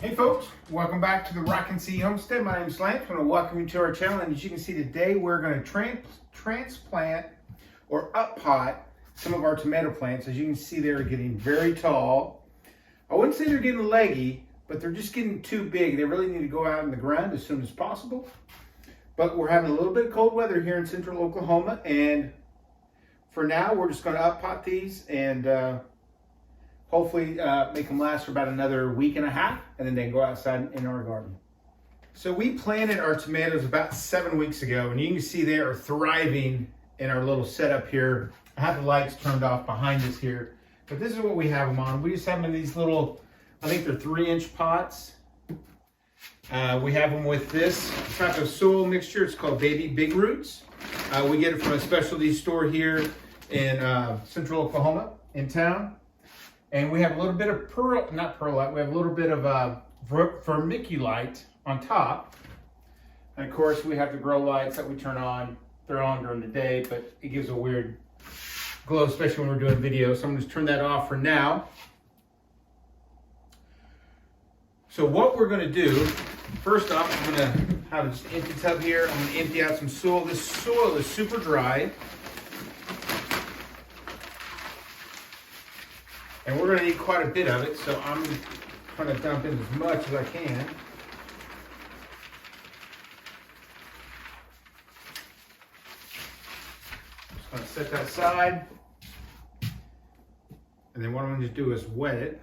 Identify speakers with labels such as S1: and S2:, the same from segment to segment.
S1: Hey folks, welcome back to the Rockin' Sea Homestead. My name is Lance. I want to welcome you to our channel, and as you can see today we're going to transplant or up pot some of our tomato plants. As you can see, they're getting very tall. I wouldn't say they're getting leggy, but they're just getting too big. They really need to go out in the ground as soon as possible. But we're having a little bit of cold weather here in central Oklahoma, and for now we're just going to up pot these and hopefully make them last for about another week and a half, and then they can go outside in our garden. So we planted our tomatoes about 7 weeks ago, and you can see they are thriving in our little setup here. I have the lights turned off behind us here, but this is what we have them on. We just have them in these little, I think they're 3-inch pots. We have them with this type of soil mixture. It's called Baby Big Roots. We get it from a specialty store here in central Oklahoma in town. And we have a little bit of perlite, we have a little bit of vermiculite on top. And of course we have the grow lights that we turn on. They're on during the day, but it gives a weird glow, especially when we're doing video. So I'm gonna turn that off for now. So what we're gonna do, first off, I'm gonna have this empty tub here. I'm gonna empty out some soil. This soil is super dry. And we're going to need quite a bit of it, so I'm trying to dump in as much as I can. Just going to set that aside. And then what I'm going to do is wet it.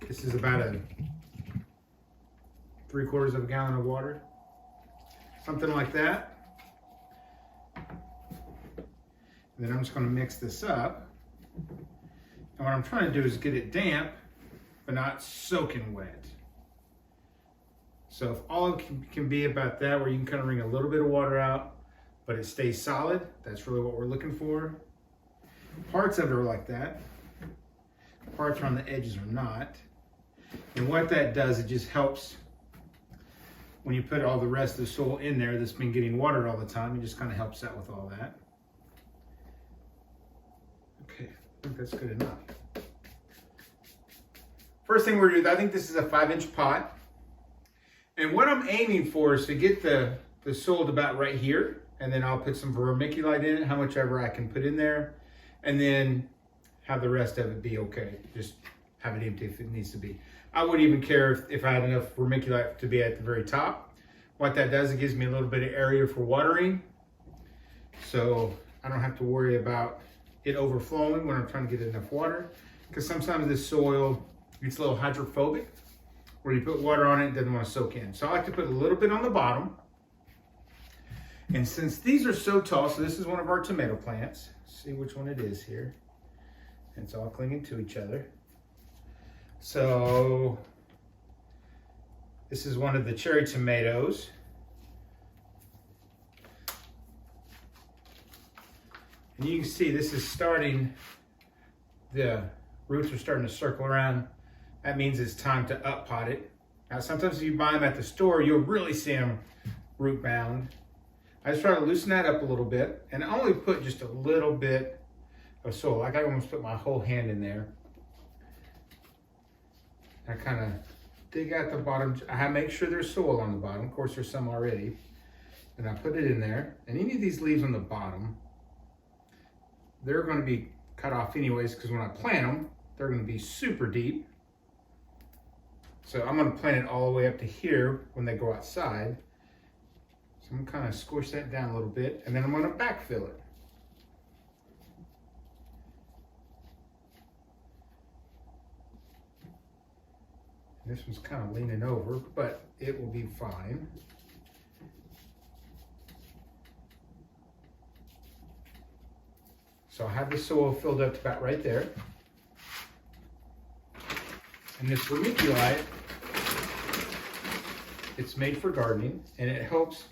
S1: This is about a 3/4 of a gallon of water. Something like that. And then I'm just going to mix this up. And what I'm trying to do is get it damp, but not soaking wet. So if all it can be about that, where you can kind of wring a little bit of water out, but it stays solid, that's really what we're looking for. Parts of it are like that. Parts around the edges are not. And what that does, it just helps when you put all the rest of the soil in there that's been getting watered all the time. It just kind of helps out with all that. Okay. I think that's good enough. First thing we're doing, I think this is a 5-inch pot. And what I'm aiming for is to get the soil to about right here. And then I'll put some vermiculite in it, how much ever I can put in there. And then have the rest of it be okay. Just have it empty if it needs to be. I wouldn't even care if I had enough vermiculite to be at the very top. What that does, it gives me a little bit of area for watering. So I don't have to worry about it overflowing when I'm trying to get enough water, because sometimes this soil gets a little hydrophobic, where you put water on it, it doesn't want to soak in. So I like to put a little bit on the bottom. And since these are so tall, so this is one of our tomato plants. Let's see which one it is here. And it's all clinging to each other. So this is one of the cherry tomatoes. And you can see this is starting, the roots are starting to circle around. That means it's time to up pot it. Now sometimes if you buy them at the store, you'll really see them root bound. I just try to loosen that up a little bit, and I only put just a little bit of soil. Like I almost put my whole hand in there. I kind of dig out the bottom. I make sure there's soil on the bottom. Of course there's some already. And I put it in there. And any of these leaves on the bottom, they're going to be cut off anyways, because when I plant them, they're going to be super deep. So I'm going to plant it all the way up to here when they go outside. So I'm going to kind of squish that down a little bit, and then I'm going to backfill it. This one's kind of leaning over, but it will be fine. So I have the soil filled up to about right there. And this vermiculite, it's made for gardening, and it helps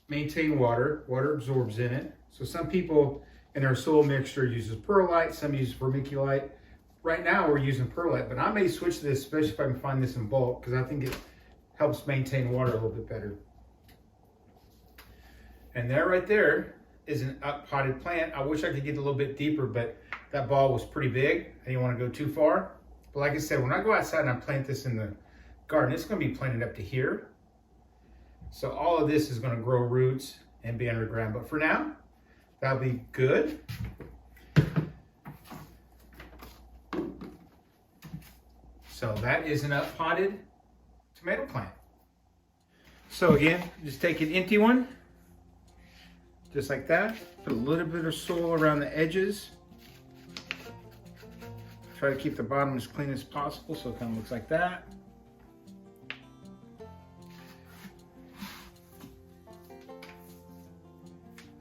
S1: maintain water. Water absorbs in it. So some people in their soil mixture uses perlite, some use vermiculite. Right now we're using perlite, but I may switch to this, especially if I can find this in bulk, because I think it helps maintain water a little bit better. And that right there is an up potted plant. I wish I could get a little bit deeper, but that ball was pretty big. I didn't want to go too far. But like I said, when I go outside and I plant this in the garden, it's going to be planted up to here. So all of this is going to grow roots and be underground. But for now, that'll be good. So that is an up-potted tomato plant. So again, just take an empty one, just like that. Put a little bit of soil around the edges. Try to keep the bottom as clean as possible so it kind of looks like that.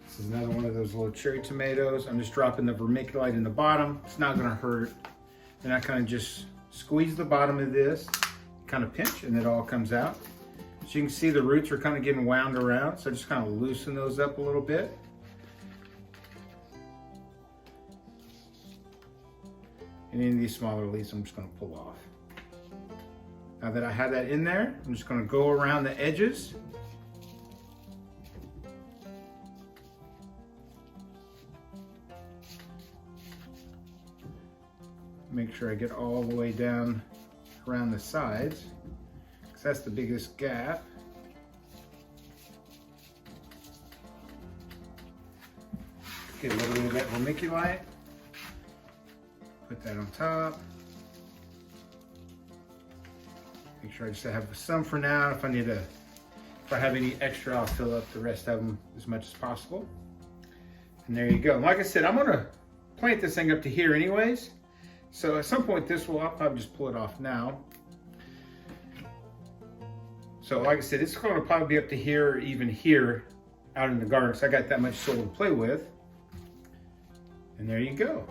S1: This is another one of those little cherry tomatoes. I'm just dropping the vermiculite in the bottom. It's not gonna hurt. And I kind of just squeeze the bottom of this, kind of pinch, and it all comes out. So you can see the roots are kind of getting wound around, so just kind of loosen those up a little bit. And any of these smaller leaves, I'm just going to pull off. Now that I have that in there, I'm just going to go around the edges. Make sure I get all the way down around the sides, because that's the biggest gap. Get a little bit of that vermiculite. Put that on top. Make sure I just have some for now. If I have any extra, I'll fill up the rest of them as much as possible. And there you go. Like I said, I'm gonna plant this thing up to here anyways. So at some point I'll probably just pull it off now. So like I said, it's going to probably be up to here or even here out in the garden, because I got that much soil to play with. And there you go.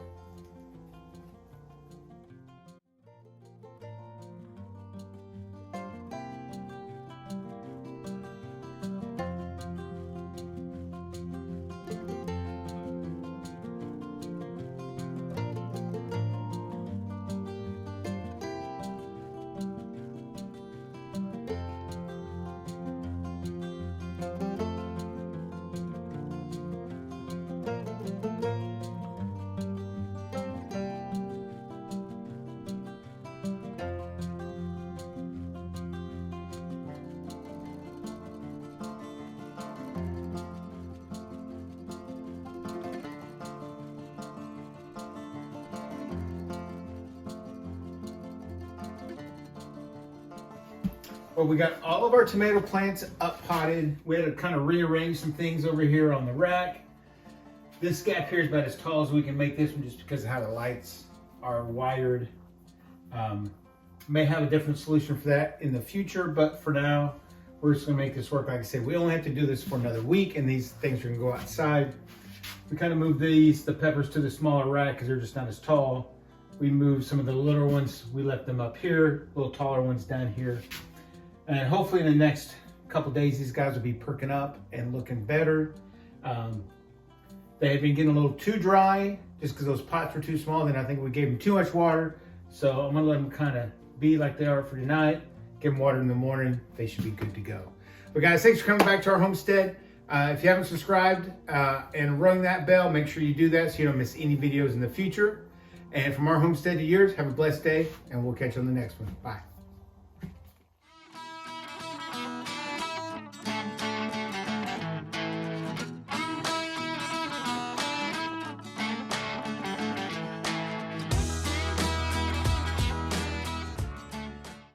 S1: Well, we got all of our tomato plants up potted. We had to kind of rearrange some things over here on the rack. This gap here is about as tall as we can make this one, just because of how the lights are wired. May have a different solution for that in the future, but for now, we're just gonna make this work. Like I said, we only have to do this for another week, and these things are gonna go outside. We kind of moved the peppers to the smaller rack because they're just not as tall. We moved some of the littler ones, we left them up here, little taller ones down here. And hopefully in the next couple days, these guys will be perking up and looking better. They had been getting a little too dry just because those pots were too small. Then I think we gave them too much water. So I'm gonna let them kind of be like they are for tonight. Give them water in the morning. They should be good to go. But guys, thanks for coming back to our homestead. If you haven't subscribed and rung that bell, make sure you do that so you don't miss any videos in the future. And from our homestead to yours, have a blessed day, and we'll catch you on the next one. Bye.